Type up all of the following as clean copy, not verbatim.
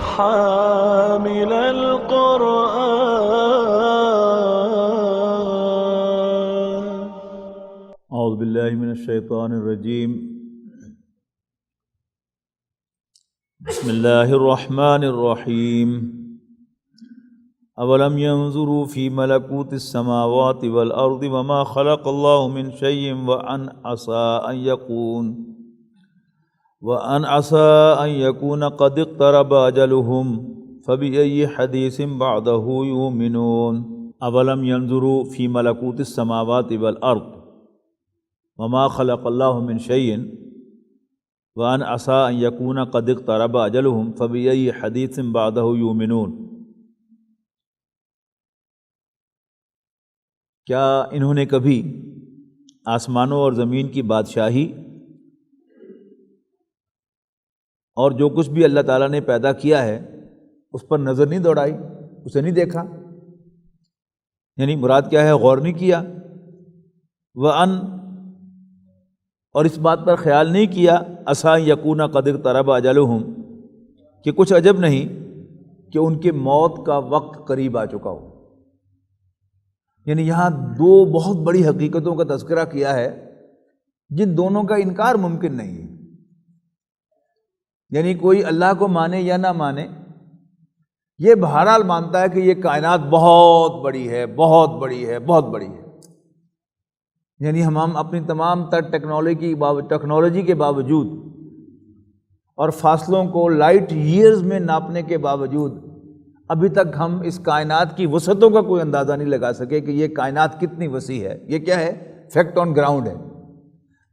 حامل القرآن. اعوذ باللہ من الشیطان الرجیم. بسم اللہ الرحمن الرحیم. اولم ينظروا في ملكوت السماوات والارض وما خلق الله من شيء وان عسى ان يكون قد اقترب اجلهم فبأي حديث بعده يؤمنون. اولم ينظروا في ملكوت السماوات والارض وما خلق الله من شيء وان عسى ان يكون قد اقترب اجلهم فبأي حديث بعده يؤمنون. کیا انہوں نے کبھی آسمانوں اور زمین کی بادشاہی اور جو کچھ بھی اللہ تعالیٰ نے پیدا کیا ہے اس پر نظر نہیں دوڑائی، اسے نہیں دیکھا؟ یعنی مراد کیا ہے؟ غور نہیں کیا. وَأَن، اور اس بات پر خیال نہیں کیا عَسَىٰ أَن يَكُونَ قَدْ اقْتَرَبَ أَجَلُهُمْ، کہ کچھ عجب نہیں کہ ان کے موت کا وقت قریب آ چکا ہو. یعنی یہاں دو بہت بڑی حقیقتوں کا تذکرہ کیا ہے جن دونوں کا انکار ممکن نہیں ہے. یعنی کوئی اللہ کو مانے یا نہ مانے، یہ بہرحال مانتا ہے کہ یہ کائنات بہت بڑی ہے، بہت بڑی ہے، بہت بڑی ہے. یعنی ہم اپنی تمام تر ٹیکنالوجی کے باوجود اور فاصلوں کو لائٹ ایئرز میں ناپنے کے باوجود ابھی تک ہم اس کائنات کی وسعتوں کا کوئی اندازہ نہیں لگا سکے کہ یہ کائنات کتنی وسیع ہے. یہ کیا ہے؟ فیکٹ آن گراؤنڈ ہے.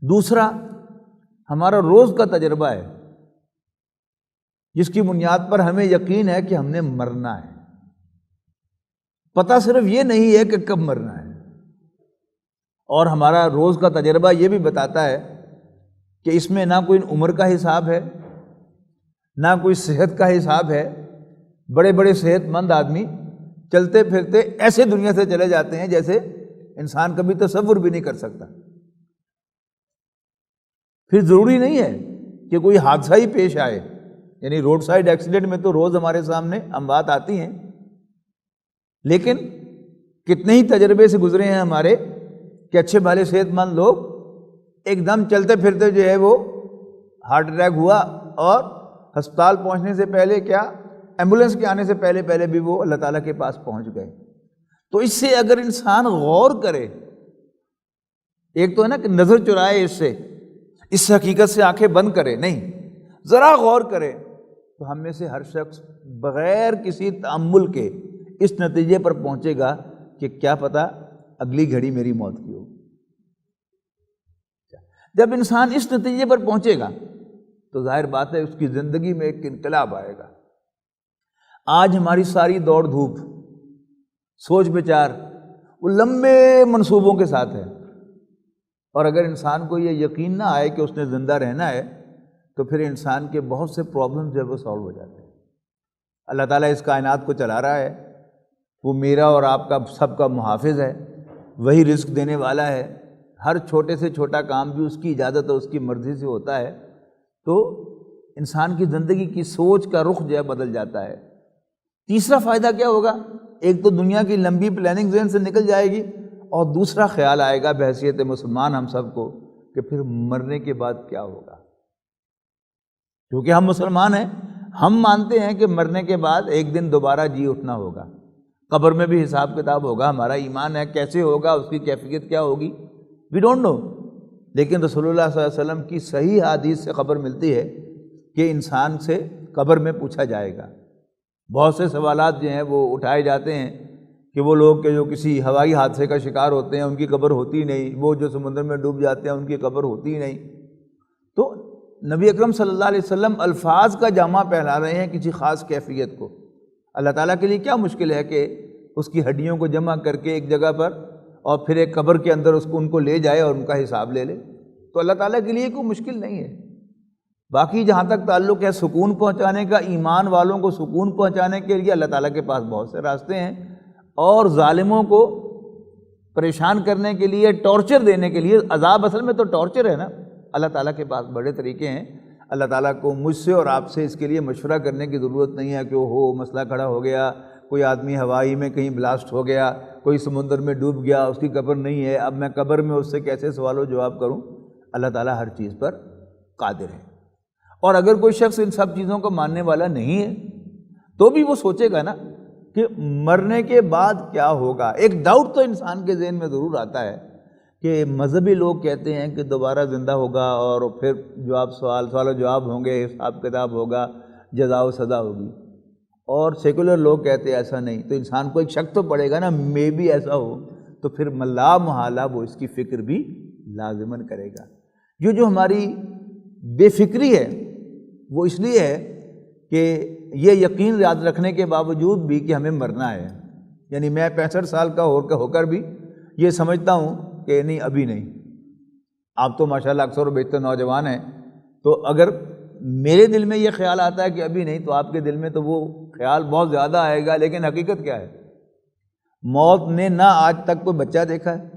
دوسرا ہمارا روز کا تجربہ ہے جس کی بنیاد پر ہمیں یقین ہے کہ ہم نے مرنا ہے. پتہ صرف یہ نہیں ہے کہ کب مرنا ہے. اور ہمارا روز کا تجربہ یہ بھی بتاتا ہے کہ اس میں نہ کوئی عمر کا حساب ہے، نہ کوئی صحت کا حساب ہے. بڑے بڑے صحت مند آدمی چلتے پھرتے ایسے دنیا سے چلے جاتے ہیں جیسے انسان کبھی تصور بھی نہیں کر سکتا. پھر ضروری نہیں ہے کہ کوئی حادثہ ہی پیش آئے. یعنی روڈ سائڈ ایکسیڈنٹ میں تو روز ہمارے سامنے اموات آتی ہیں، لیکن کتنے ہی تجربے سے گزرے ہیں ہمارے کہ اچھے بھلے صحت مند لوگ ایک دم چلتے پھرتے جو ہے وہ ہارٹ اٹیک ہوا اور ہسپتال پہنچنے سے پہلے کیا ایمبولینس کے آنے سے پہلے بھی وہ اللہ تعالیٰ کے پاس پہنچ گئے. تو اس سے اگر انسان غور کرے، ایک تو ہے نا کہ نظر چرائے اس حقیقت سے آنکھیں بند کرے، نہیں، ذرا غور کرے تو ہم میں سے ہر شخص بغیر کسی تأمل کے اس نتیجے پر پہنچے گا کہ کیا پتہ اگلی گھڑی میری موت کی ہو. جب انسان اس نتیجے پر پہنچے گا تو ظاہر بات ہے اس کی زندگی میں ایک انقلاب آئے گا. آج ہماری ساری دوڑ دھوپ، سوچ بچار وہ لمبے منصوبوں کے ساتھ ہے، اور اگر انسان کو یہ یقین نہ آئے کہ اس نے زندہ رہنا ہے تو پھر انسان کے بہت سے پرابلمز جو ہے وہ سالو ہو جاتے ہیں. اللہ تعالیٰ اس کائنات کو چلا رہا ہے، وہ میرا اور آپ کا سب کا محافظ ہے، وہی رزق دینے والا ہے. ہر چھوٹے سے چھوٹا کام بھی اس کی اجازت اور اس کی مرضی سے ہوتا ہے. تو انسان کی زندگی کی سوچ کا رخ جو ہے بدل جاتا ہے. تیسرا فائدہ کیا ہوگا؟ ایک تو دنیا کی لمبی پلاننگ ذہن سے نکل جائے گی، اور دوسرا خیال آئے گا بحیثیت مسلمان ہم سب کو کہ پھر مرنے کے بعد کیا ہوگا. کیونکہ ہم مسلمان ہیں، ہم مانتے ہیں کہ مرنے کے بعد ایک دن دوبارہ جی اٹھنا ہوگا، قبر میں بھی حساب کتاب ہوگا. ہمارا ایمان ہے کیسے ہوگا، اس کی کیفیت کیا ہوگی، وی ڈونٹ نو. لیکن رسول اللہ صلی اللہ علیہ وسلم کی صحیح حدیث سے خبر ملتی ہے کہ انسان سے قبر میں پوچھا جائے گا. بہت سے سوالات جو ہیں وہ اٹھائے جاتے ہیں کہ وہ لوگ کہ جو کسی ہوائی حادثے کا شکار ہوتے ہیں ان کی قبر ہوتی نہیں، وہ جو سمندر میں ڈوب جاتے ہیں ان کی قبر ہوتی نہیں. تو نبی اکرم صلی اللہ علیہ وسلم الفاظ کا جامع پہنا رہے ہیں کسی خاص کیفیت کو. اللہ تعالیٰ کے لیے کیا مشکل ہے کہ اس کی ہڈیوں کو جمع کر کے ایک جگہ پر اور پھر ایک قبر کے اندر ان کو لے جائے اور ان کا حساب لے لے. تو اللہ تعالیٰ کے لیے کوئی مشکل نہیں ہے. باقی جہاں تک تعلق ہے سکون پہنچانے کا، ایمان والوں کو سکون پہنچانے کے لیے اللہ تعالیٰ کے پاس بہت سے راستے ہیں، اور ظالموں کو پریشان کرنے کے لیے، ٹارچر دینے کے لیے، عذاب اصل میں تو ٹارچر ہے نا، اللہ تعالیٰ کے پاس بڑے طریقے ہیں. اللہ تعالیٰ کو مجھ سے اور آپ سے اس کے لیے مشورہ کرنے کی ضرورت نہیں ہے کہ وہ مسئلہ کھڑا ہو گیا، کوئی آدمی ہوائی میں کہیں بلاسٹ ہو گیا، کوئی سمندر میں ڈوب گیا، اس کی قبر نہیں ہے، اب میں قبر میں اس سے کیسے سوال و جواب کروں؟ اللہ تعالیٰ ہر چیز پر قادر ہے۔ اور اگر کوئی شخص ان سب چیزوں کو ماننے والا نہیں ہے تو بھی وہ سوچے گا نا کہ مرنے کے بعد کیا ہوگا۔ ایک ڈاؤٹ تو انسان کے ذہن میں ضرور آتا ہے کہ مذہبی لوگ کہتے ہیں کہ دوبارہ زندہ ہوگا اور پھر سوال و جواب ہوں گے، حساب کتاب ہوگا، جزا و سزا ہوگی، اور سیکولر لوگ کہتے ہیں ایسا نہیں۔ تو انسان کو ایک شک تو پڑے گا نا، میں بھی ایسا ہو، تو پھر لا محالہ وہ اس کی فکر بھی لازماً کرے گا۔ جو ہماری بے فکری ہے وہ اس لیے ہے کہ یہ یقین یاد رکھنے کے باوجود بھی کہ ہمیں مرنا ہے، یعنی میں 65 سال کا ہو کر بھی یہ سمجھتا ہوں کہ نہیں ابھی نہیں۔ آپ تو ماشاءاللہ اکثر و بیشتر نوجوان ہیں، تو اگر میرے دل میں یہ خیال آتا ہے کہ ابھی نہیں، تو آپ کے دل میں تو وہ خیال بہت زیادہ آئے گا۔ لیکن حقیقت کیا ہے؟ موت نے نہ آج تک کوئی بچہ دیکھا ہے،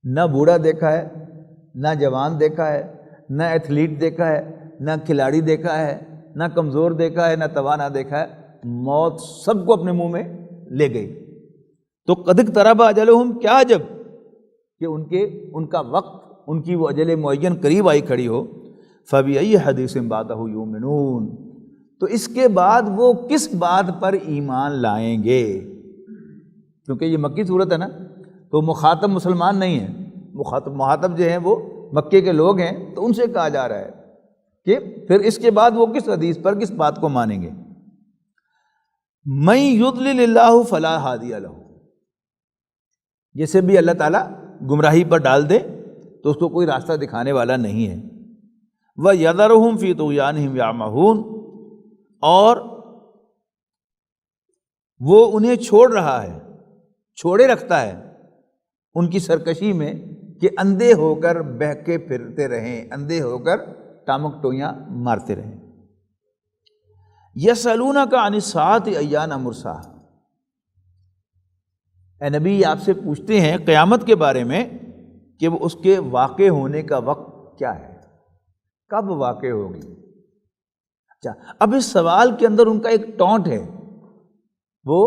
نہ بوڑھا دیکھا ہے، نہ جوان دیکھا ہے، نہ ایتھلیٹ دیکھا ہے، نہ کھلاڑی دیکھا ہے، نہ کمزور دیکھا ہے، نہ توانا دیکھا ہے۔ موت سب کو اپنے منہ میں لے گئی۔ تو قد اقترب اجلہم، کیا عجب کہ ان کا وقت، ان کی وہ اجل معین قریب آئی کھڑی ہو۔ فبأی حدیث بعدہ یؤمنون، تو اس کے بعد وہ کس بات پر ایمان لائیں گے؟ کیونکہ یہ مکی صورت ہے نا، تو مخاطب مسلمان نہیں ہیں، مخاطب جو ہیں وہ مکے کے لوگ ہیں، تو ان سے کہا جا رہا ہے کہ پھر اس کے بعد وہ کس حدیث پر، کس بات کو مانیں گے؟ من یضلل اللہ فلا ہادی لہ، جسے بھی اللہ تعالیٰ گمراہی پر ڈال دے تو اس کو کوئی راستہ دکھانے والا نہیں ہے۔ وَيَذَرُهُمْ فِي طُغْيَانِهِمْ يَعْمَهُونَ، اور وہ انہیں چھوڑ رہا ہے، چھوڑے رکھتا ہے ان کی سرکشی میں کہ اندھے ہو کر بہکے پھرتے رہیں، اندھے ہو کر ٹامک ٹوئیاں مارتے رہیں۔ یسألونک عن الساعۃ ایان مرساہا، اے نبی آپ سے پوچھتے ہیں قیامت کے بارے میں کہ وہ اس کے واقع ہونے کا وقت کیا ہے، کب واقع ہوگی۔ اچھا، اب اس سوال کے اندر ان کا ایک ٹونٹ ہے، وہ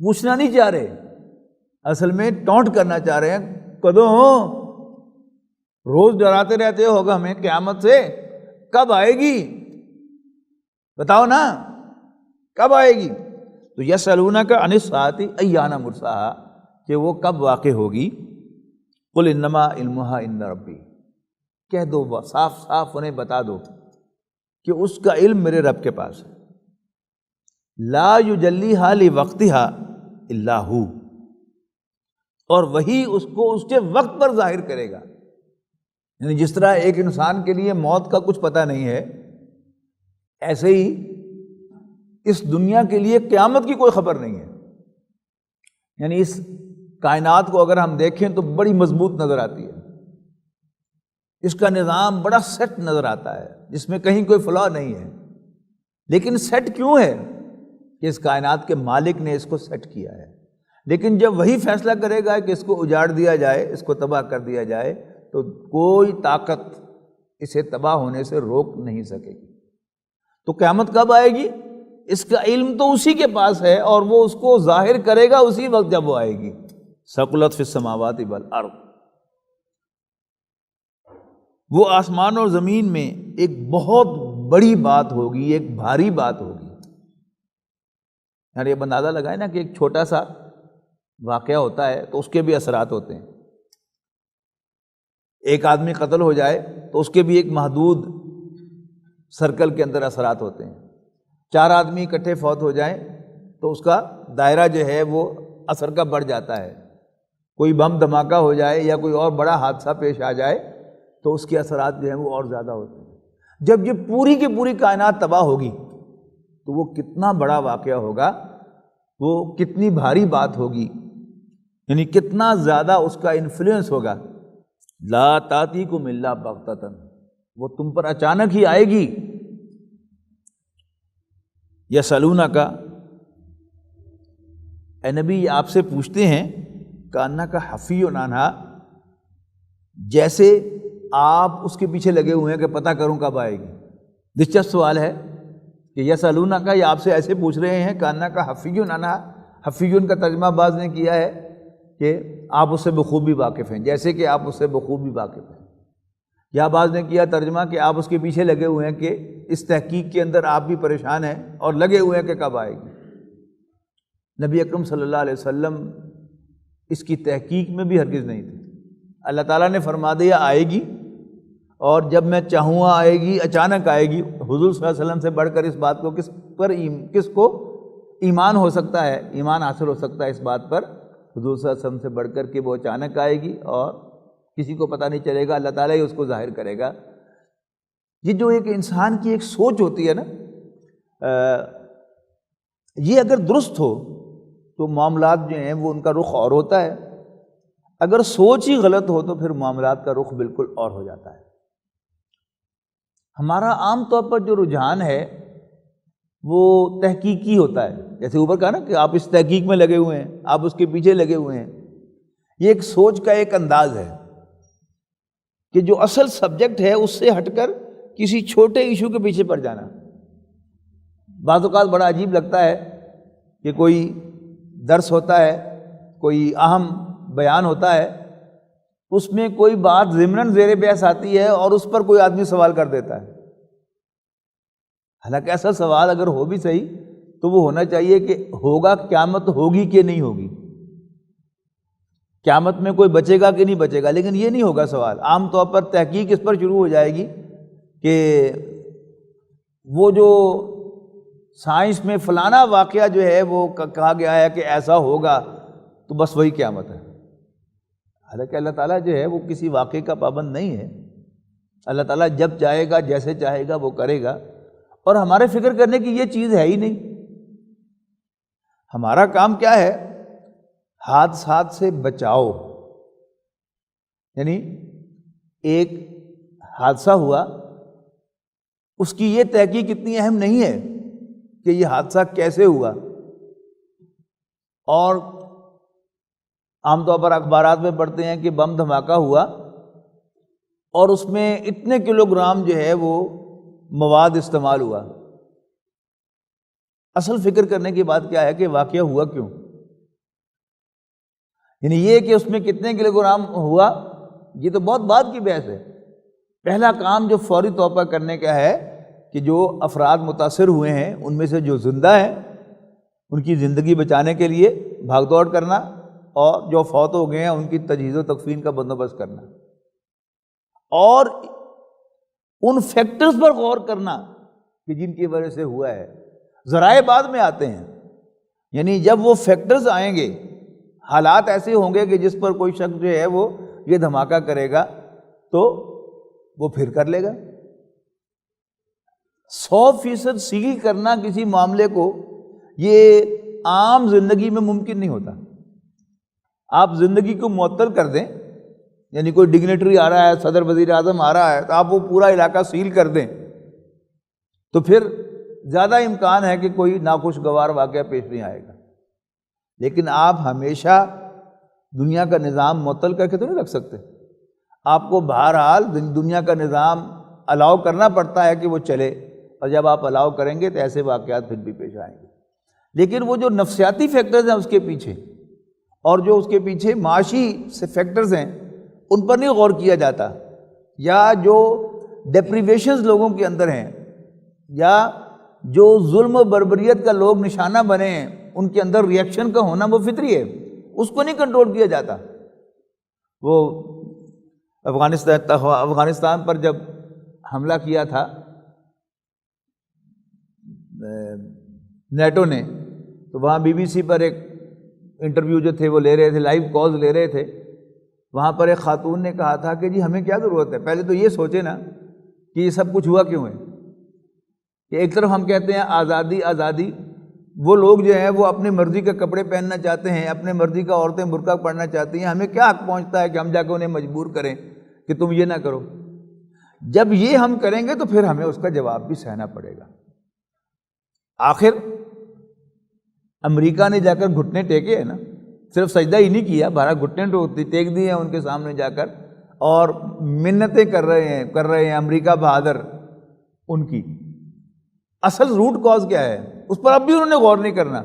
پوچھنا نہیں چاہ رہے، اصل میں ٹونٹ کرنا چاہ رہے ہیں، کدوں ہو، روز ڈراتے رہتے ہوگا ہمیں قیامت سے، کب آئے گی بتاؤ نا، کب آئے گی؟ تو یسألونک عن الساعۃ ایان مرساہا، کہ وہ کب واقع ہوگی۔ قل انما علمھا عند ربی، کہہ دو، صاف صاف انہیں بتا دو کہ اس کا علم میرے رب کے پاس ہے۔ لا یجلیھا لوقتھا الا ھو، اور وہی اس کو اس کے وقت پر ظاہر کرے گا۔ یعنی جس طرح ایک انسان کے لیے موت کا کچھ پتہ نہیں ہے، ایسے ہی اس دنیا کے لیے قیامت کی کوئی خبر نہیں ہے۔ یعنی اس کائنات کو اگر ہم دیکھیں تو بڑی مضبوط نظر آتی ہے، اس کا نظام بڑا سیٹ نظر آتا ہے، جس میں کہیں کوئی فلاح نہیں ہے۔ لیکن سیٹ کیوں ہے؟ کہ اس کائنات کے مالک نے اس کو سیٹ کیا ہے۔ لیکن جب وہی فیصلہ کرے گا کہ اس کو اجاڑ دیا جائے، اس کو تباہ کر دیا جائے، تو کوئی طاقت اسے تباہ ہونے سے روک نہیں سکے گی۔ تو قیامت کب آئے گی؟ اس کا علم تو اسی کے پاس ہے، اور وہ اس کو ظاہر کرے گا اسی وقت جب وہ آئے گی۔ ثقلت فی السماوات والارض، وہ آسمان اور زمین میں ایک بہت بڑی بات ہوگی، ایک بھاری بات ہوگی۔ یعنی اب اندازہ لگائے نا کہ ایک چھوٹا سا واقعہ ہوتا ہے تو اس کے بھی اثرات ہوتے ہیں۔ ایک آدمی قتل ہو جائے تو اس کے بھی ایک محدود سرکل کے اندر اثرات ہوتے ہیں۔ 4 آدمی اکٹھے فوت ہو جائیں تو اس کا دائرہ جو ہے وہ اثر کا بڑھ جاتا ہے۔ کوئی بم دھماکہ ہو جائے یا کوئی اور بڑا حادثہ پیش آ جائے تو اس کے اثرات جو ہیں وہ اور زیادہ ہوتے ہیں۔ جب یہ پوری کی پوری کائنات تباہ ہوگی تو وہ کتنا بڑا واقعہ ہوگا، وہ کتنی بھاری بات ہوگی، یعنی کتنا زیادہ اس کا انفلوئنس ہوگا۔ لا تأتیکم الا بغتۃ، وہ تم پر اچانک ہی آئے گی۔ یسألونک، اے نبی آپ سے پوچھتے ہیں، کأنک حفی عنہا، جیسے آپ اس کے پیچھے لگے ہوئے ہیں کہ پتہ کروں کب آئے گی. دلچسپ سوال ہے کہ یسألونک کا یہ آپ سے ایسے پوچھ رہے ہیں کانک حفیٌ عنہا. حفیٌ کا ترجمہ بعض نے کیا ہے کہ آپ اس سے بخوبی واقف ہیں، جیسے کہ آپ اس سے بخوبی واقف ہیں. یا بعض نے کیا ترجمہ کہ آپ اس کے پیچھے لگے ہوئے ہیں کہ اس تحقیق کے اندر آپ بھی پریشان ہیں اور لگے ہوئے ہیں کہ کب آئے گی. نبی اکرم صلی اللہ علیہ وسلم اس کی تحقیق میں بھی ہرگز نہیں تھے. اللہ تعالیٰ نے فرما دیا آئے گی، اور جب میں چاہوں گا آئے گی، اچانک آئے گی. حضور صلی اللہ علیہ وسلم سے بڑھ کر اس بات کو کس کو ایمان ہو سکتا ہے، ایمان حاصل ہو سکتا ہے اس بات پر، حضور صلی اللہ علیہ وسلم سے بڑھ کر کہ وہ اچانک آئے گی اور کسی کو پتہ نہیں چلے گا، اللہ تعالیٰ ہی اس کو ظاہر کرے گا. یہ جو ایک انسان کی ایک سوچ ہوتی ہے نا، یہ اگر درست ہو تو معاملات جو ہیں وہ ان کا رخ اور ہوتا ہے. اگر سوچ ہی غلط ہو تو پھر معاملات کا رخ بالکل اور ہو جاتا ہے. ہمارا عام طور پر جو رجحان ہے وہ تحقیقی ہوتا ہے، جیسے اوپر کہا نا کہ آپ اس تحقیق میں لگے ہوئے ہیں، آپ اس کے پیچھے لگے ہوئے ہیں. یہ ایک سوچ کا ایک انداز ہے کہ جو اصل سبجیکٹ ہے اس سے ہٹ کر کسی چھوٹے ایشو کے پیچھے پڑ جانا. بعض اوقات بڑا عجیب لگتا ہے کہ کوئی درس ہوتا ہے، کوئی اہم بیان ہوتا ہے، اس میں کوئی بات ضمناً زیر بحث آتی ہے اور اس پر کوئی آدمی سوال کر دیتا ہے. حالانکہ ایسا سوال اگر ہو بھی صحیح تو وہ ہونا چاہیے کہ ہوگا قیامت ہوگی کہ نہیں ہوگی، قیامت میں کوئی بچے گا کہ نہیں بچے گا. لیکن یہ نہیں ہوگا سوال. عام طور پر تحقیق اس پر شروع ہو جائے گی کہ وہ جو سائنس میں فلانا واقعہ جو ہے وہ کہا گیا ہے کہ ایسا ہوگا تو بس وہی قیامت ہے. حالانکہ اللہ تعالیٰ جو ہے وہ کسی واقعے کا پابند نہیں ہے. اللہ تعالیٰ جب چاہے گا جیسے چاہے گا وہ کرے گا، اور ہمارے فکر کرنے کی یہ چیز ہے ہی نہیں. ہمارا کام کیا ہے؟ حادثات سے بچاؤ. یعنی ایک حادثہ ہوا، اس کی یہ تحقیق اتنی اہم نہیں ہے کہ یہ حادثہ کیسے ہوا. اور عام طور پر اخبارات میں پڑھتے ہیں کہ بم دھماکہ ہوا اور اس میں اتنے کلو گرام جو ہے وہ مواد استعمال ہوا. اصل فکر کرنے کی بات کیا ہے کہ واقعہ ہوا کیوں. یعنی یہ کہ اس میں کتنے کلو گرام ہوا یہ تو بہت بعد کی بحث ہے. پہلا کام جو فوری طور پر کرنے کا ہے کہ جو افراد متاثر ہوئے ہیں ان میں سے جو زندہ ہیں ان کی زندگی بچانے کے لیے بھاگ دوڑ کرنا، اور جو فوت ہو گئے ہیں ان کی تجہیز و تکفین کا بندوبست کرنا، اور ان فیکٹرز پر غور کرنا کہ جن کی وجہ سے ہوا ہے. ذرائع بعد میں آتے ہیں. یعنی جب وہ فیکٹرز آئیں گے، حالات ایسے ہوں گے کہ جس پر کوئی شخص جو ہے وہ یہ دھماکہ کرے گا تو وہ پھر کر لے گا. 100% سیل کرنا کسی معاملے کو یہ عام زندگی میں ممکن نہیں ہوتا. آپ زندگی کو معطل کر دیں، یعنی کوئی ڈگنیٹری آ رہا ہے، صدر وزیر اعظم آ رہا ہے تو آپ وہ پورا علاقہ سیل کر دیں تو پھر زیادہ امکان ہے کہ کوئی ناخوشگوار واقعہ پیش نہیں آئے گا. لیکن آپ ہمیشہ دنیا کا نظام معطل کر کے تو نہیں رکھ سکتے. آپ کو بہرحال دنیا کا نظام الاؤ کرنا پڑتا ہے کہ وہ چلے، اور جب آپ الاؤ کریں گے تو ایسے واقعات پھر بھی پیش آئیں گے. لیکن وہ جو نفسیاتی فیکٹرز ہیں اس کے پیچھے، اور جو اس کے پیچھے معاشی سے فیکٹرز ہیں ان پر نہیں غور کیا جاتا، یا جو ڈیپریویشنز لوگوں کے اندر ہیں، یا جو ظلم و بربریت کا لوگ نشانہ بنے ہیں ان کے اندر ریئیکشن کا ہونا وہ فطری ہے، اس کو نہیں کنٹرول کیا جاتا. وہ افغانستان پر جب حملہ کیا تھا نیٹو نے، تو وہاں BBC پر ایک انٹرویو جو تھے وہ لے رہے تھے، لائیو کالز لے رہے تھے. وہاں پر ایک خاتون نے کہا تھا کہ جی ہمیں کیا ضرورت ہے، پہلے تو یہ سوچے نا کہ یہ سب کچھ ہوا کیوں ہے. کہ ایک طرف ہم کہتے ہیں آزادی آزادی، وہ لوگ جو ہیں وہ اپنی مرضی کے کپڑے پہننا چاہتے ہیں، اپنے مرضی کا عورتیں برقع پہننا چاہتی ہیں، ہمیں کیا حق پہنچتا ہے کہ ہم جا کے انہیں مجبور کریں کہ تم یہ نہ کرو. جب یہ ہم کریں گے تو پھر ہمیں اس کا جواب بھی سہنا پڑے گا. آخر امریکہ نے جا کر گھٹنے ٹیکے ہیں نا، صرف سجدہ ہی نہیں کیا، بھارا گھٹنے ٹیک دیے ہیں ان کے سامنے جا کر، اور منتیں کر رہے ہیں امریکہ بہادر ان کی، اصل روٹ کاز کیا ہے اس پر اب بھی انہوں نے غور نہیں کرنا۔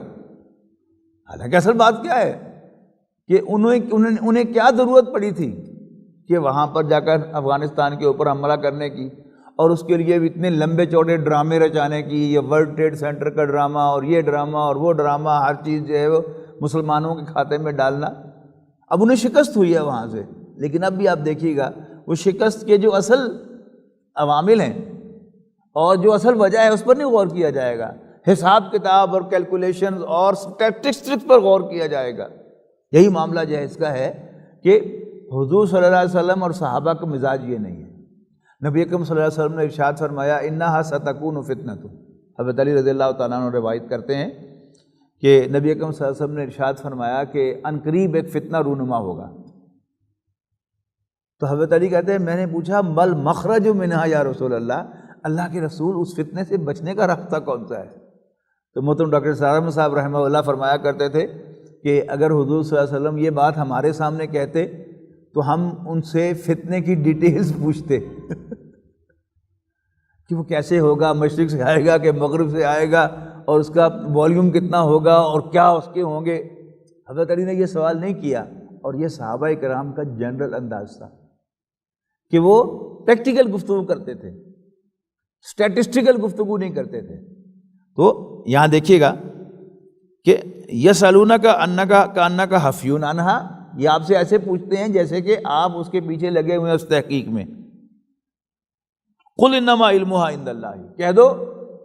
حالانکہ اصل بات کیا ہے کہ انہیں کیا ضرورت پڑی تھی کہ وہاں پر جا کر افغانستان کے اوپر حملہ کرنے کی، اور اس کے لیے اتنے لمبے چوڑے ڈرامے رچانے کی، یہ ورلڈ ٹریڈ سینٹر کا ڈرامہ اور یہ ڈرامہ اور وہ ڈرامہ، ہر چیز جو ہے وہ مسلمانوں کے کھاتے میں ڈالنا۔ اب انہیں شکست ہوئی ہے وہاں سے، لیکن اب بھی آپ دیکھیے گا وہ شکست کے جو اصل عوامل ہیں اور جو اصل وجہ ہے اس پر نہیں غور کیا جائے گا، حساب کتاب اور کیلکولیشنز اور اسٹیٹسٹکس پر غور کیا جائے گا۔ یہی معاملہ جو ہے اس کا ہے کہ حضور صلی اللہ علیہ وسلم اور صحابہ کا مزاج یہ نہیں ہے۔ نبی اکرم صلی اللہ علیہ وسلم نے ارشاد فرمایا انہا ستکون فتنۃ، حضرت علی رضی اللہ تعالیٰ عنہ روایت کرتے ہیں کہ نبی اکرم صلی اللہ علیہ وسلم نے ارشاد فرمایا کہ عنقریب ایک فتنہ رونما ہوگا۔ تو حضرت علی کہتے ہیں میں نے پوچھا مل مخرج منہا یا رسول اللہ کے رسول اس فتنے سے بچنے کا راستہ کون سا ہے؟ تو محترم ڈاکٹر سعد احمد صاحب رحمہ اللہ فرمایا کرتے تھے کہ اگر حضور صلی اللہ علیہ وسلم یہ بات ہمارے سامنے کہتے تو ہم ان سے فتنے کی ڈیٹیلز پوچھتے کہ وہ کیسے ہوگا، مشرق سے آئے گا کہ مغرب سے آئے گا، اور اس کا والیوم کتنا ہوگا اور کیا اس کے ہوں گے۔ حضرت علی نے یہ سوال نہیں کیا، اور یہ صحابہ کرام کا جنرل انداز تھا کہ وہ پریکٹیکل گفتگو کرتے تھے، اسٹیٹسٹیکل گفتگو نہیں کرتے تھے۔ تو یہاں دیکھیے گا کہ یسألونک کأنک حفیون عنہا، یہ آپ سے ایسے پوچھتے ہیں جیسے کہ آپ اس کے پیچھے لگے ہوئے ہیں اس تحقیق میں۔ قل انما علمھا عند اللہ، کہہ دو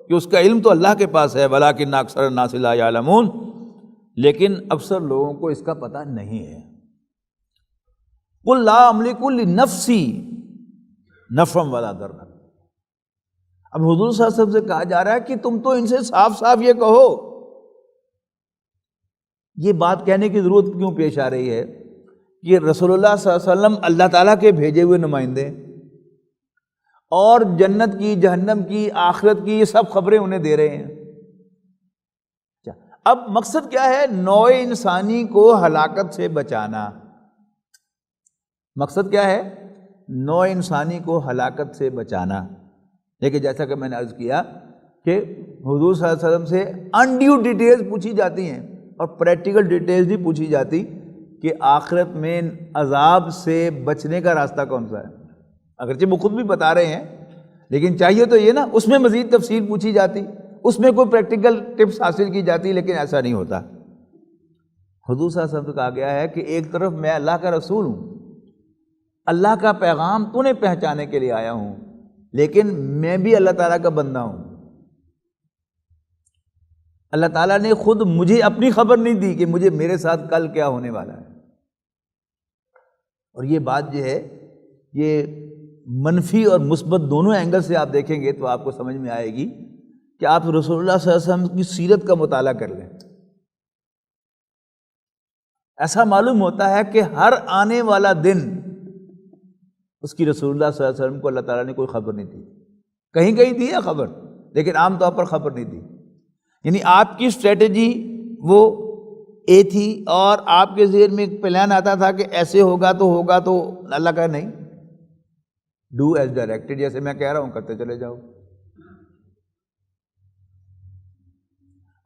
کہ اس کا علم تو اللہ کے پاس ہے، ولکن اکثر الناس لا یعلمون، لیکن اکثر لوگوں کو اس کا پتہ نہیں ہے۔ قل لا املک لنفسی نفعا ولا ضرا، اب حضور صلی اللہ علیہ وسلم سے کہا جا رہا ہے کہ تم تو ان سے صاف صاف یہ کہو۔ یہ بات کہنے کی ضرورت کیوں پیش آ رہی ہے کہ رسول اللہ صلی اللہ علیہ وسلم اللہ تعالیٰ کے بھیجے ہوئے نمائندے، اور جنت کی، جہنم کی، آخرت کی، یہ سب خبریں انہیں دے رہے ہیں۔ اب مقصد کیا ہے؟ نوع انسانی کو ہلاکت سے بچانا۔ مقصد کیا ہے؟ نوع انسانی کو ہلاکت سے بچانا۔ لیکن جیسا کہ میں نے عرض کیا کہ حضور صلی اللہ علیہ وسلم سے انڈیو ڈیٹیلز پوچھی جاتی ہیں اور پریکٹیکل ڈیٹیلز بھی پوچھی جاتی کہ آخرت میں عذاب سے بچنے کا راستہ کون سا ہے۔ اگرچہ وہ خود بھی بتا رہے ہیں، لیکن چاہیے تو یہ نا اس میں مزید تفصیل پوچھی جاتی، اس میں کوئی پریکٹیکل ٹپس حاصل کی جاتی، لیکن ایسا نہیں ہوتا۔ حضور صلی اللہ علیہ وسلم سے کہا گیا ہے کہ ایک طرف میں اللہ کا رسول ہوں، اللہ کا پیغام تو نے پہنچانے کے لیے آیا ہوں، لیکن میں بھی اللہ تعالیٰ کا بندہ ہوں۔ اللہ تعالیٰ نے خود مجھے اپنی خبر نہیں دی کہ مجھے میرے ساتھ کل کیا ہونے والا ہے۔ اور یہ بات جو ہے یہ منفی اور مثبت دونوں اینگل سے آپ دیکھیں گے تو آپ کو سمجھ میں آئے گی کہ آپ رسول اللہ صلی اللہ علیہ وسلم کی سیرت کا مطالعہ کر لیں۔ ایسا معلوم ہوتا ہے کہ ہر آنے والا دن اس کی رسول اللہ صلی اللہ علیہ وسلم کو اللہ تعالیٰ نے کوئی خبر نہیں دی، کہیں کہیں دی ہے خبر، لیکن عام طور پر خبر نہیں دی۔ یعنی آپ کی اسٹریٹجی وہ اے تھی، اور آپ کے ذہن میں ایک پلان آتا تھا کہ ایسے ہوگا تو اللہ کا نہیں، ڈو ایز ڈائریکٹڈ، جیسے میں کہہ رہا ہوں کرتے چلے جاؤ۔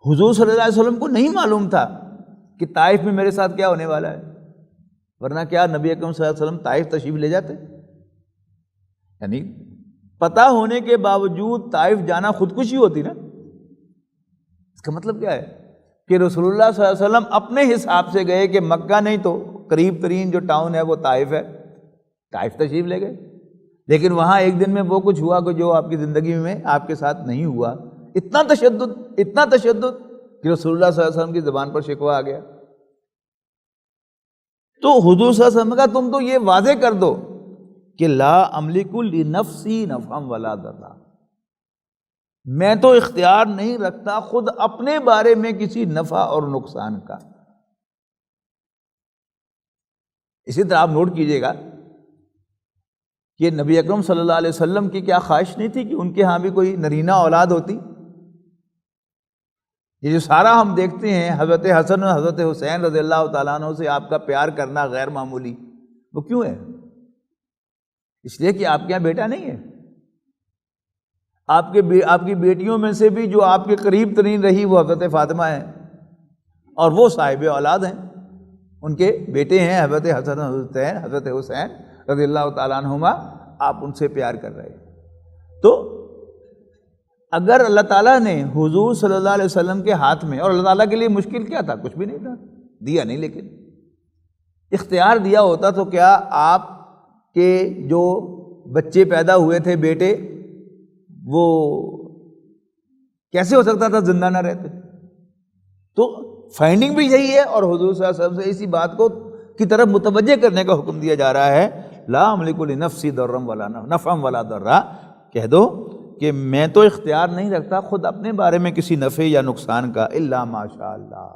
حضور صلی اللہ علیہ وسلم کو نہیں معلوم تھا کہ طائف میں میرے ساتھ کیا ہونے والا ہے، ورنہ کیا نبی اکرم صلی اللہ علیہ وسلم طائف تشریف لے جاتے؟ یعنی پتہ ہونے کے باوجود طائف جانا خودکشی ہوتی نا۔ اس کا مطلب کیا ہے کہ رسول اللہ صلی اللہ علیہ وسلم اپنے حساب سے گئے کہ مکہ نہیں تو قریب ترین جو ٹاؤن ہے وہ طائف ہے، طائف تشریف لے گئے، لیکن وہاں ایک دن میں وہ کچھ ہوا کہ جو آپ کی زندگی میں آپ کے ساتھ نہیں ہوا۔ اتنا تشدد کہ رسول اللہ صلی اللہ علیہ وسلم کی زبان پر شکوہ آ گیا۔ تو حضور صلی اللہ علیہ وسلم کا تم تو یہ واضح کر دو کہ لا املک لنفسی نفعا ولا ضرا، میں تو اختیار نہیں رکھتا خود اپنے بارے میں کسی نفع اور نقصان کا۔ اسی طرح آپ نوٹ کیجئے گا کہ نبی اکرم صلی اللہ علیہ وسلم کی کیا خواہش نہیں تھی کہ ان کے ہاں بھی کوئی نرینہ اولاد ہوتی؟ یہ جو سارا ہم دیکھتے ہیں حضرت حسن اور حضرت حسین رضی اللہ تعالیٰ عنہ سے آپ کا پیار کرنا غیر معمولی، وہ کیوں ہے؟ اس لیے کہ آپ کے یہاں بیٹا نہیں ہے. آپ کی بیٹیوں میں سے بھی جو آپ کے قریب ترین رہی وہ حضرت فاطمہ ہیں، اور وہ صاحب اولاد ہیں. ان کے بیٹے ہیں حضرت حسن حسین، حضرت حسین رضی اللہ تعالیٰ عنہما. آپ ان سے پیار کر رہے ہیں. تو اگر اللہ تعالیٰ نے حضور صلی اللہ علیہ وسلم کے ہاتھ میں، اور اللہ تعالیٰ کے لیے مشکل کیا تھا؟ کچھ بھی نہیں تھا، دیا نہیں، لیکن اختیار دیا ہوتا تو کیا آپ کے جو بچے پیدا ہوئے تھے بیٹے، وہ کیسے ہو سکتا تھا زندہ نہ رہتے؟ تو فائنڈنگ بھی یہی ہے، اور حضور صلی اللہ علیہ وسلم سے اسی بات کو کی طرف متوجہ کرنے کا حکم دیا جا رہا ہے. لا املک لنفسی ضرا ولا نفعا ولا ضرا، کہہ دو کہ میں تو اختیار نہیں رکھتا خود اپنے بارے میں کسی نفع یا نقصان کا، الا ما شاء اللہ،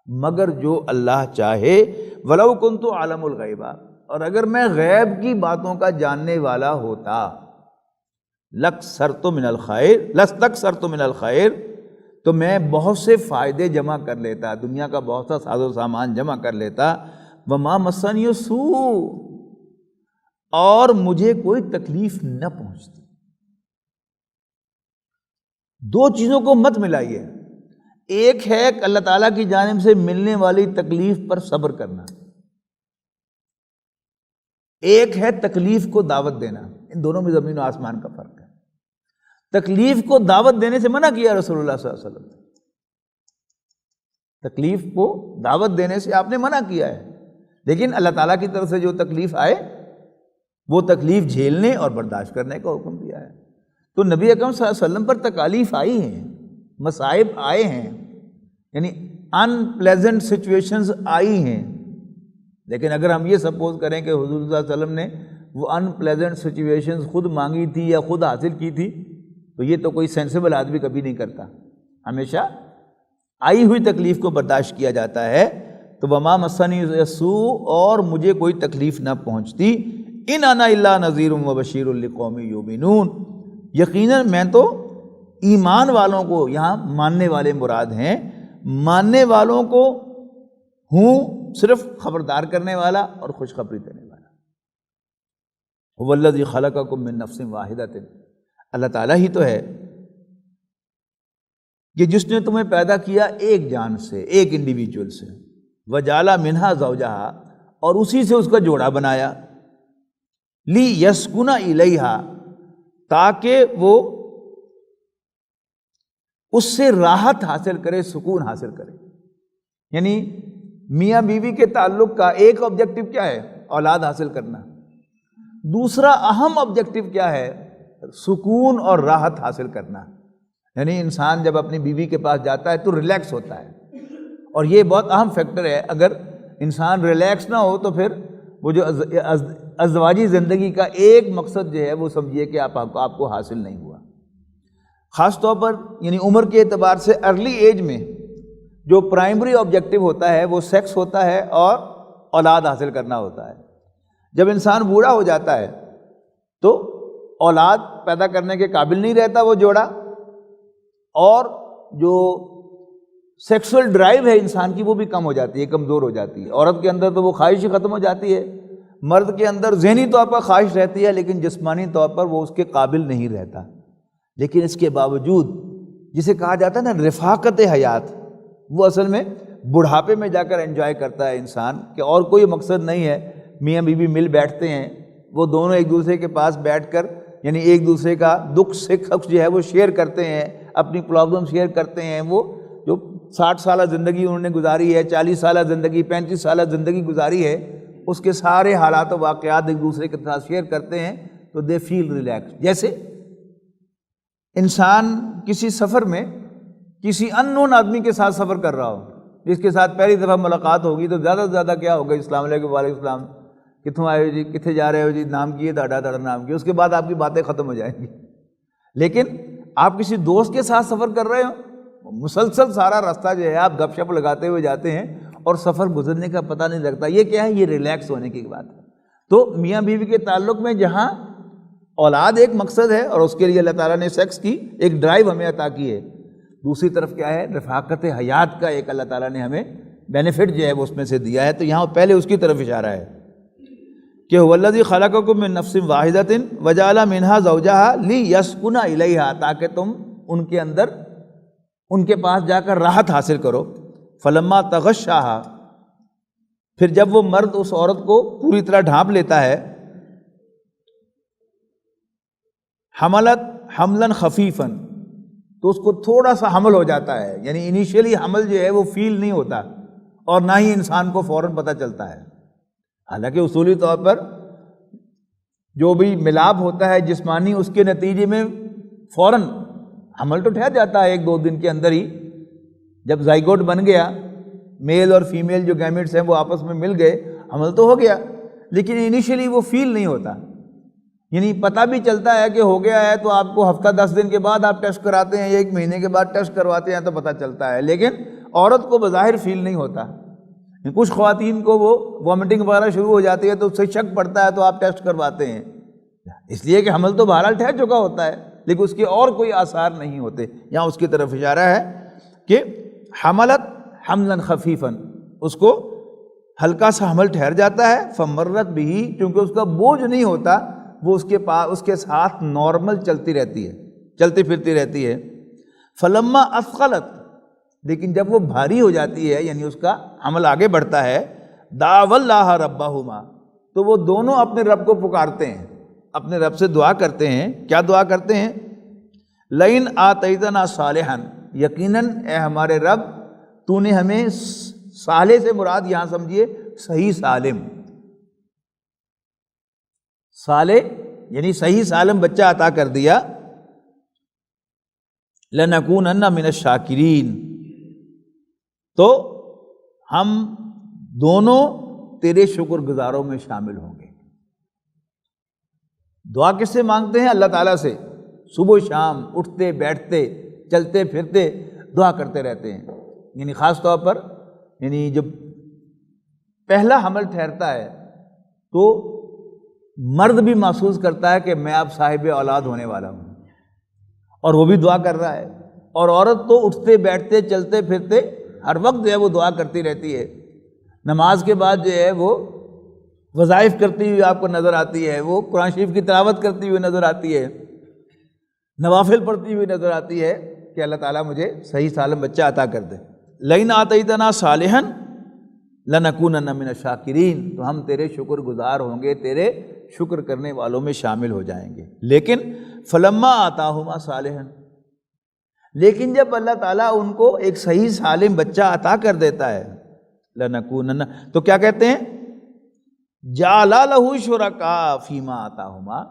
مگر جو اللہ چاہے. ولو کنت عالم الغیب، اور اگر میں غیب کی باتوں کا جاننے والا ہوتا، لَكْثَرْتُ مِنَ الْخَيْرِ لَاسْتَكْثَرْتُ مِنَ الْخَيْرِ، تو میں بہت سے فائدے جمع کر لیتا، دنیا کا بہت سا ساز و سامان جمع کر لیتا. وَمَا مَسَّنِيَ السُّوءُ، اور مجھے کوئی تکلیف نہ پہنچتی. دو چیزوں کو مت ملائیے. ایک ہے کہ اللہ تعالیٰ کی جانب سے ملنے والی تکلیف پر صبر کرنا، ایک ہے تکلیف کو دعوت دینا. ان دونوں میں زمین و آسمان کا فرق ہے. تکلیف کو دعوت دینے سے منع کیا رسول اللہ صلی اللہ علیہ وسلم. تکلیف کو دعوت دینے سے آپ نے منع کیا ہے، لیکن اللہ تعالیٰ کی طرف سے جو تکلیف آئے وہ تکلیف جھیلنے اور برداشت کرنے کا حکم دیا ہے. تو نبی اکرم صلی اللہ علیہ وسلم پر تکالیف آئی ہیں، مصائب آئے ہیں، یعنی ان پلیزنٹ سچویشنز آئی ہیں. لیکن اگر ہم یہ سپوز کریں کہ حضور صلی اللہ علیہ وسلم نے وہ ان پلیزنٹ سچویشنز خود مانگی تھی یا خود حاصل کی تھی، تو یہ تو کوئی سینسیبل آدمی کبھی نہیں کرتا. ہمیشہ آئی ہوئی تکلیف کو برداشت کیا جاتا ہے. تو وما مسنی السوء، اور مجھے کوئی تکلیف نہ پہنچتی. ان انا الا نذیر و بشیر لقوم یؤمنون، یقیناً میں تو ایمان والوں کو، یہاں ماننے والے مراد ہیں، ماننے والوں کو ہوں صرف خبردار کرنے والا اور خوشخبری دینے والا. هو الذی خلقکم من نفس واحدۃ، اللہ تعالیٰ ہی تو ہے کہ جس نے تمہیں پیدا کیا ایک جان سے، ایک انڈیویجول سے. وجعل منہا زوجہا، اور اسی سے اس کا جوڑا بنایا. لیسکن الیہا، تاکہ وہ اس سے راحت حاصل کرے، سکون حاصل کرے. یعنی میاں بیوی کے تعلق کا ایک آبجیکٹو کیا ہے؟ اولاد حاصل کرنا. دوسرا اہم آبجیکٹو کیا ہے؟ سکون اور راحت حاصل کرنا. یعنی انسان جب اپنی بیوی کے پاس جاتا ہے تو ریلیکس ہوتا ہے، اور یہ بہت اہم فیکٹر ہے. اگر انسان ریلیکس نہ ہو تو پھر وہ جو ازدواجی زندگی کا ایک مقصد جو ہے وہ سمجھیے کہ آپ کو حاصل نہیں ہوا. خاص طور پر یعنی عمر کے اعتبار سے ارلی ایج میں جو پرائمری آبجیکٹو ہوتا ہے وہ سیکس ہوتا ہے اور اولاد حاصل کرنا ہوتا ہے. جب انسان بوڑھا ہو جاتا ہے تو اولاد پیدا کرنے کے قابل نہیں رہتا وہ جوڑا، اور جو سیکسول ڈرائیو ہے انسان کی وہ بھی کم ہو جاتی ہے، کمزور ہو جاتی ہے. عورت کے اندر تو وہ خواہش ہی ختم ہو جاتی ہے. مرد کے اندر ذہنی طور پر خواہش رہتی ہے لیکن جسمانی طور پر وہ اس کے قابل نہیں رہتا. لیکن اس کے باوجود جسے کہا جاتا ہے نا رفاقت حیات، وہ اصل میں بڑھاپے میں جا کر انجوائے کرتا ہے انسان، کہ اور کوئی مقصد نہیں ہے. میاں بیوی مل بیٹھتے ہیں، وہ دونوں ایک دوسرے کے پاس بیٹھ کر یعنی ایک دوسرے کا دکھ سکھ جو ہے وہ شیئر کرتے ہیں، اپنی پرابلم شیئر کرتے ہیں. وہ جو 60 سالہ زندگی انہوں نے گزاری ہے، 40 سالہ زندگی، 35 سالہ زندگی گزاری ہے، اس کے سارے حالات و واقعات ایک دوسرے کے ساتھ شیئر کرتے ہیں تو دے فیل ریلیکس. جیسے انسان کسی سفر میں کسی ان نون آدمی کے ساتھ سفر کر رہا ہو، جس کے ساتھ پہلی دفعہ ملاقات ہوگی تو زیادہ سے زیادہ کیا ہوگا؟ السلام علیکم، وعلیکم السلام، کتوں آئے ہو جی، کتنے جا رہے ہو جی، نام کیے داڑا نام کیے. اس کے بعد آپ کی باتیں ختم ہو جائیں گی. لیکن آپ کسی دوست کے ساتھ سفر کر رہے ہو، مسلسل سارا راستہ جو ہے آپ گپ شپ لگاتے ہوئے جاتے ہیں اور سفر گزرنے کا پتہ نہیں لگتا. یہ کیا ہے؟ یہ ریلیکس ہونے کی بات ہے. تو میاں بیوی کے تعلق میں جہاں اولاد ایک مقصد ہے اور اس کے لیے اللہ تعالیٰ نے سیکس کی ایک ڈرائیو ہمیں عطا کی ہے، دوسری طرف کیا ہے؟ رفاقت حیات کا ایک اللہ تعالیٰ نے ہمیں بینیفٹ جو ہے وہ اس میں سے دیا ہے. تو یہاں پہلے اس کی طرف اشارہ ہے. کہ هو الذی خلقکم من نفس واحدۃ وجعل منها زوجها لیسکن الیہا، تاکہ تم ان کے اندر ان کے پاس جا کر راحت حاصل کرو. فلما تغشاها، پھر جب وہ مرد اس عورت کو پوری طرح ڈھانپ لیتا ہے، حملت حملا خفیفا، تو اس کو تھوڑا سا حمل ہو جاتا ہے، یعنی انیشیلی حمل جو ہے وہ فیل نہیں ہوتا اور نہ ہی انسان کو فوراً پتہ چلتا ہے. حالانکہ اصولی طور پر جو بھی ملاپ ہوتا ہے جسمانی، اس کے نتیجے میں فوراً حمل تو ٹھہر جاتا ہے 1-2 دن کے اندر ہی. جب زائگوٹ بن گیا، میل اور فیمیل جو گیمیٹس ہیں وہ آپس میں مل گئے، حمل تو ہو گیا، لیکن انیشیلی وہ فیل نہیں ہوتا. یعنی پتہ بھی چلتا ہے کہ ہو گیا ہے تو آپ کو ہفتہ 10 دن کے بعد آپ ٹیسٹ کراتے ہیں یا 1 مہینے کے بعد ٹیسٹ کرواتے ہیں تو پتہ چلتا ہے، لیکن عورت کو بظاہر فیل نہیں ہوتا. کچھ خواتین کو وہ وامٹنگ وغیرہ شروع ہو جاتی ہے تو اس سے شک پڑتا ہے تو آپ ٹیسٹ کرواتے ہیں، اس لیے کہ حمل تو بہرحال ٹھہر چکا ہوتا ہے لیکن اس کے اور کوئی آثار نہیں ہوتے. یہاں اس کی طرف اشارہ ہے کہ حملت حملا خفیفا، اس کو ہلکا سا حمل ٹھہر جاتا ہے. فمرت بھی، کیونکہ اس کا بوجھ نہیں ہوتا، وہ اس کے ساتھ نارمل چلتی رہتی ہے، چلتی پھرتی رہتی ہے. فلما اثقلت، لیکن جب وہ بھاری ہو جاتی ہے، یعنی اس کا حمل آگے بڑھتا ہے، دعوا اللہ ربہما، تو وہ دونوں اپنے رب کو پکارتے ہیں، اپنے رب سے دعا کرتے ہیں. کیا دعا کرتے ہیں؟ لئن آتیتنا صالحا، یقیناً اے ہمارے رب تو نے ہمیں، صالح سے مراد یہاں سمجھیے صحیح سالم، صالح یعنی صحیح سالم بچہ عطا کر دیا. لنکونن من الشاکرین، تو ہم دونوں تیرے شکر گزاروں میں شامل ہوں گے. دعا کس سے مانگتے ہیں؟ اللہ تعالیٰ سے. صبح شام اٹھتے بیٹھتے چلتے پھرتے دعا کرتے رہتے ہیں. یعنی خاص طور پر یعنی جب پہلا حمل ٹھہرتا ہے تو مرد بھی محسوس کرتا ہے کہ میں اب صاحب اولاد ہونے والا ہوں، اور وہ بھی دعا کر رہا ہے. اور عورت تو اٹھتے بیٹھتے چلتے پھرتے ہر وقت جو ہے وہ دعا کرتی رہتی ہے. نماز کے بعد جو ہے وہ وظائف کرتی ہوئی آپ کو نظر آتی ہے، وہ قرآن شریف کی تلاوت کرتی ہوئی نظر آتی ہے، نوافل پڑھتی ہوئی نظر آتی ہے کہ اللہ تعالیٰ مجھے صحیح سالم بچہ عطا کر دے. لئن آتیتنا صالحا لنکونن من الشاکرین، تو ہم تیرے شکر گزار ہوں گے، تیرے شکر کرنے والوں میں شامل ہو جائیں گے. لیکن فلما آتاہما صالحا، لیکن جب اللہ تعالیٰ ان کو ایک صحیح سالم بچہ عطا کر دیتا ہے، لنکونن، تو کیا کہتے ہیں؟ جعل لہ شرکاء فیما آتاہما،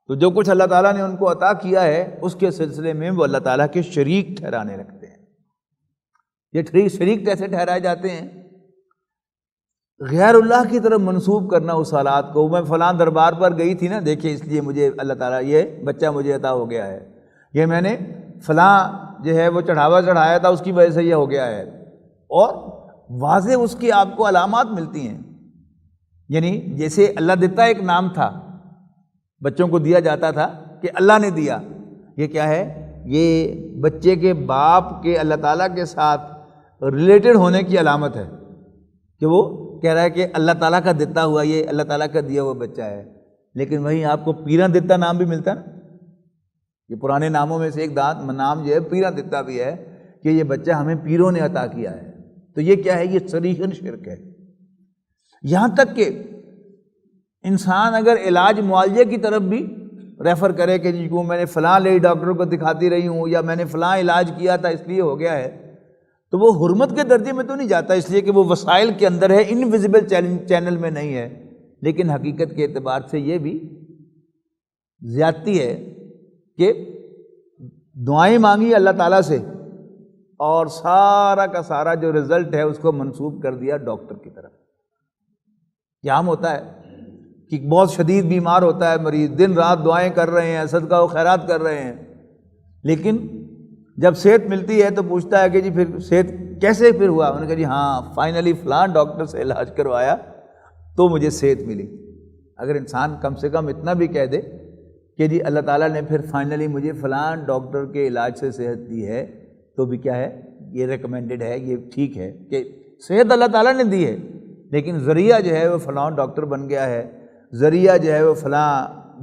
تو جو کچھ اللہ تعالیٰ نے ان کو عطا کیا ہے اس کے سلسلے میں وہ اللہ تعالیٰ کے شریک ٹھہرانے رکھتے ہیں. یہ شریک کیسے ٹھہرائے جاتے ہیں؟ غیر اللہ کی طرف منسوب کرنا اس حالات کو. میں فلاں دربار پر گئی تھی نا، دیکھیں اس لیے مجھے اللہ تعالیٰ یہ بچہ مجھے عطا ہو گیا ہے، یہ میں نے فلاں جو ہے وہ چڑھاوا چڑھایا تھا اس کی وجہ سے یہ ہو گیا ہے. اور واضح اس کی آپ کو علامات ملتی ہیں. یعنی جیسے اللہ دیتا ایک نام تھا، بچوں کو دیا جاتا تھا کہ اللہ نے دیا، یہ کیا ہے؟ یہ بچے کے باپ کے اللہ تعالیٰ کے ساتھ ریلیٹڈ ہونے کی علامت ہے کہ وہ کہہ رہا ہے کہ اللہ تعالیٰ کا دیتا ہوا، یہ اللہ تعالیٰ کا دیا ہوا بچہ ہے. لیکن وہیں آپ کو پیراں دتا نام بھی ملتا ہے نا، یہ پرانے ناموں میں سے ایک نام جو ہے پیراں دتا بھی ہے کہ یہ بچہ ہمیں پیروں نے عطا کیا ہے. تو یہ کیا ہے؟ یہ صریحاً شرک ہے. یہاں تک کہ انسان اگر علاج معالجے کی طرف بھی ریفر کرے کہ جی کو میں نے فلاں لیڈی ڈاکٹر کو دکھاتی رہی ہوں یا میں نے فلاں علاج کیا تھا اس لیے ہو گیا ہے، تو وہ حرمت کے درجے میں تو نہیں جاتا، اس لیے کہ وہ وسائل کے اندر ہے، انویزیبل چینل میں نہیں ہے. لیکن حقیقت کے اعتبار سے یہ بھی زیادتی ہے کہ دعائیں مانگی اللہ تعالیٰ سے اور سارا کا سارا جو رزلٹ ہے اس کو منسوب کر دیا ڈاکٹر کی طرف. کیا عام ہوتا ہے کہ بہت شدید بیمار ہوتا ہے مریض، دن رات دعائیں کر رہے ہیں، صدقہ و خیرات کر رہے ہیں، لیکن جب صحت ملتی ہے تو پوچھتا ہے کہ جی پھر صحت کیسے پھر ہوا؟ انہوں نے کہا جی ہاں فائنلی فلاں ڈاکٹر سے علاج کروایا تو مجھے صحت ملی. اگر انسان کم سے کم اتنا بھی کہہ دے کہ جی اللہ تعالیٰ نے پھر فائنلی مجھے فلاں ڈاکٹر کے علاج سے صحت دی ہے، تو بھی کیا ہے؟ یہ ریکمینڈڈ ہے، یہ ٹھیک ہے کہ صحت اللہ تعالیٰ نے دی ہے، لیکن ذریعہ جو ہے وہ فلاں ڈاکٹر بن گیا ہے، ذریعہ جو ہے وہ فلاں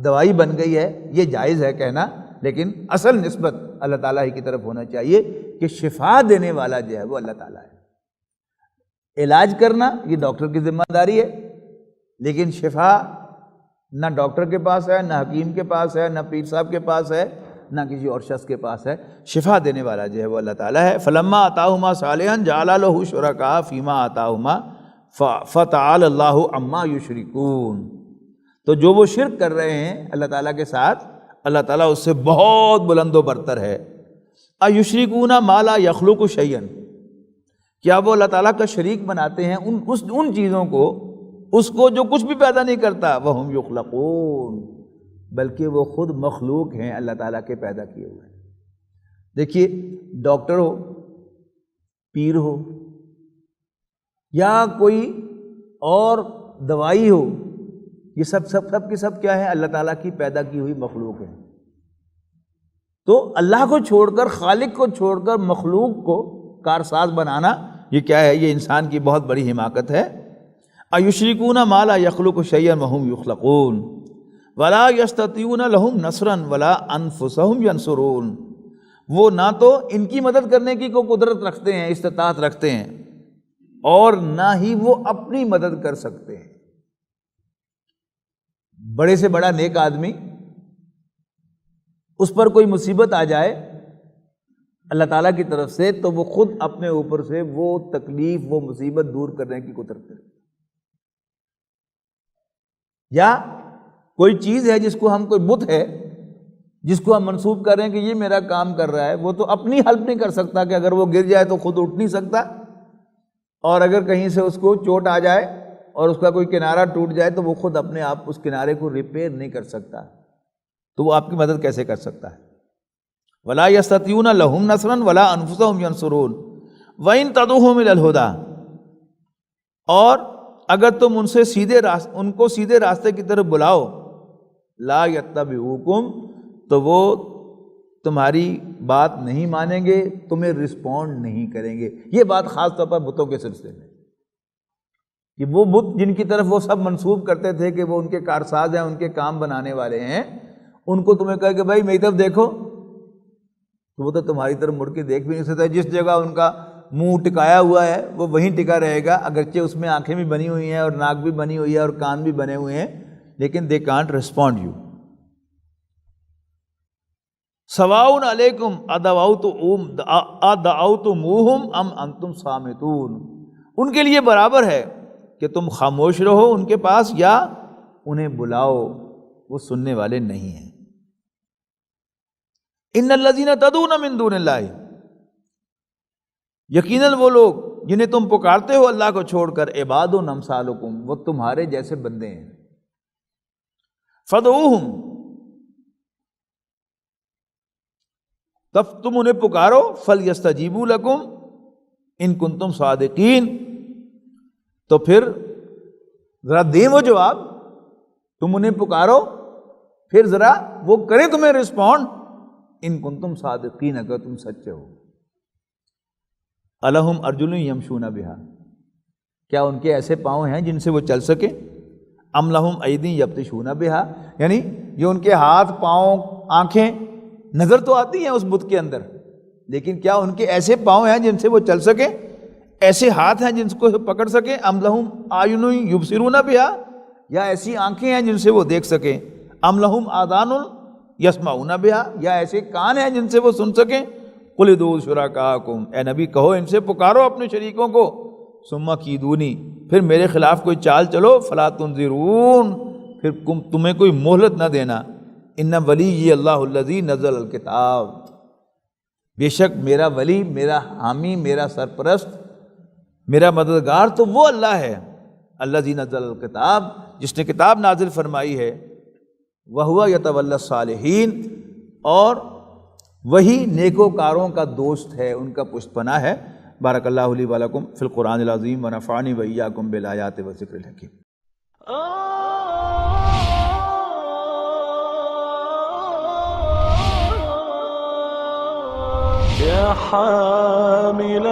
دوائی بن گئی ہے، یہ جائز ہے کہنا، لیکن اصل نسبت اللہ تعالیٰ ہی کی طرف ہونا چاہیے کہ شفا دینے والا جو ہے وہ اللہ تعالیٰ ہے۔ علاج کرنا یہ ڈاکٹر کی ذمہ داری ہے، لیکن شفا نہ ڈاکٹر کے پاس ہے، نہ حکیم کے پاس ہے، نہ پیر صاحب کے پاس ہے، نہ کسی اور شخص کے پاس ہے۔ شفا دینے والا جو ہے وہ اللہ تعالیٰ ہے۔ فلما آتاہما صالحا جعل له شرکاء فیما آتاہما فتعالی اللہ عما یشرکون۔ تو جو وہ شرک کر رہے ہیں اللہ تعالیٰ کے ساتھ، اللہ تعالیٰ اس سے بہت بلند و برتر ہے۔ ایشرکون ما لا یخلق شیئا، کیا وہ اللہ تعالیٰ کا شریک بناتے ہیں ان چیزوں کو، اس کو جو کچھ بھی پیدا نہیں کرتا، وہم یخلقون، بلکہ وہ خود مخلوق ہیں اللہ تعالیٰ کے پیدا کیے ہوئے۔ دیکھیے ڈاکٹر ہو، پیر ہو، یا کوئی اور دوائی ہو، یہ سب کی سب کیا ہے؟ اللہ تعالیٰ کی پیدا کی ہوئی مخلوق ہے۔ تو اللہ کو چھوڑ کر، خالق کو چھوڑ کر مخلوق کو کارساز بنانا، یہ کیا ہے؟ یہ انسان کی بہت بڑی حماقت ہے۔ ایشرکون ما لا یخلق شیئا وہم یخلقون ولا یستطیعون لهم نصرا ولا انفسهم ینصرون۔ وہ نہ تو ان کی مدد کرنے کی کوئی قدرت رکھتے ہیں، استطاعت رکھتے ہیں، اور نہ ہی وہ اپنی مدد کر سکتے ہیں۔ بڑے سے بڑا نیک آدمی، اس پر کوئی مصیبت آ جائے اللہ تعالیٰ کی طرف سے، تو وہ خود اپنے اوپر سے وہ تکلیف، وہ مصیبت دور کرنے کی قدرت کرے۔ یا کوئی چیز ہے جس کو ہم، کوئی بت ہے جس کو ہم منسوب کر رہے ہیں کہ یہ میرا کام کر رہا ہے، وہ تو اپنی ہیلپ نہیں کر سکتا، کہ اگر وہ گر جائے تو خود اٹھ نہیں سکتا، اور اگر کہیں سے اس کو چوٹ آ جائے اور اس کا کوئی کنارہ ٹوٹ جائے تو وہ خود اپنے آپ اس کنارے کو ریپیئر نہیں کر سکتا، تو وہ آپ کی مدد کیسے کر سکتا ہے؟ ولا یستطیعون لهم نصرا ولا انفسهم ینصرون وان تدعوهم الى الهدى، اور اگر تم ان کو سیدھے راستے کی طرف بلاؤ، لا یتبعوکم، تو وہ تمہاری بات نہیں مانیں گے، تمہیں رسپونڈ نہیں کریں گے۔ یہ بات خاص طور پر بتوں کے سلسلے میں، کہ وہ بت جن کی طرف وہ سب منسوب کرتے تھے کہ وہ ان کے کارساز ہیں، ان کے کام بنانے والے ہیں، ان کو تمہیں کہا کہ بھائی میری طرف دیکھو، تو وہ تو تمہاری طرف مڑ کے دیکھ بھی نہیں سکتا۔ جس جگہ ان کا منہ ٹکایا ہوا ہے وہ وہیں ٹکا رہے گا، اگرچہ اس میں آنکھیں بھی بنی ہوئی ہیں اور ناک بھی بنی ہوئی ہے اور کان بھی بنے ہوئے ہیں، لیکن دے کانٹ ریسپونڈ یو۔ سواء علیکم ادعوتموہم ام انتم صامتون، ان کے لیے برابر ہے کہ تم خاموش رہو ان کے پاس یا انہیں بلاؤ، وہ سننے والے نہیں ہیں۔ ان الذین تدعون من دون اللہ، یقیناً وہ لوگ جنہیں تم پکارتے ہو اللہ کو چھوڑ کر، عباد امثالکم، وہ تمہارے جیسے بندے ہیں۔ فدعوہم، تب تم انہیں پکارو، فلیستجیبوا لکم ان کنتم صادقین، تو پھر ذرا دیں وہ جواب، تم انہیں پکارو پھر ذرا وہ کریں تمہیں رسپونڈ، ان کنتم صادقین، اگر تم سچے ہو۔ الہم ارجل یمشون بہا، کیا ان کے ایسے پاؤں ہیں جن سے وہ چل سکے؟ ام لہم ایدی یبطشون بہا، یعنی یہ ان کے ہاتھ، پاؤں، آنکھیں نظر تو آتی ہیں اس بت کے اندر، لیکن کیا ان کے ایسے پاؤں ہیں جن سے وہ چل سکے، ایسے ہاتھ ہیں جن کو پکڑ سکے؟ ام لہم اعین یبصرون بہا، یا ایسی آنکھیں ہیں جن سے وہ دیکھ سکیں؟ ام لہم آذان یسمعون بہا، یا ایسے کان ہیں جن سے وہ سن سکیں؟ قل ادعوا شرکاءکم، اے نبی کہو ان سے پکارو اپنے شریکوں کو، ثم کیدونی، پھر میرے خلاف کوئی چال چلو، فلا تنظرون، پھر تمہیں کوئی مہلت نہ دینا۔ ان ولی اللہ الذی نزل الکتاب، بے شک میرا ولی، میرا حامی، میرا سرپرست، میرا مددگار تو وہ اللہ ہے، الذی نزل الکتاب، جس نے کتاب نازل فرمائی ہے، وہو یتولی الصالحین، اور وہی نیکوکاروں کا دوست ہے، ان کا پشت پناہ ہے۔ بارک اللہ لی ولکم فی القرآن العظیم ونفعنی وإیاکم بالآیات والذکر الحکیم۔ يا حامل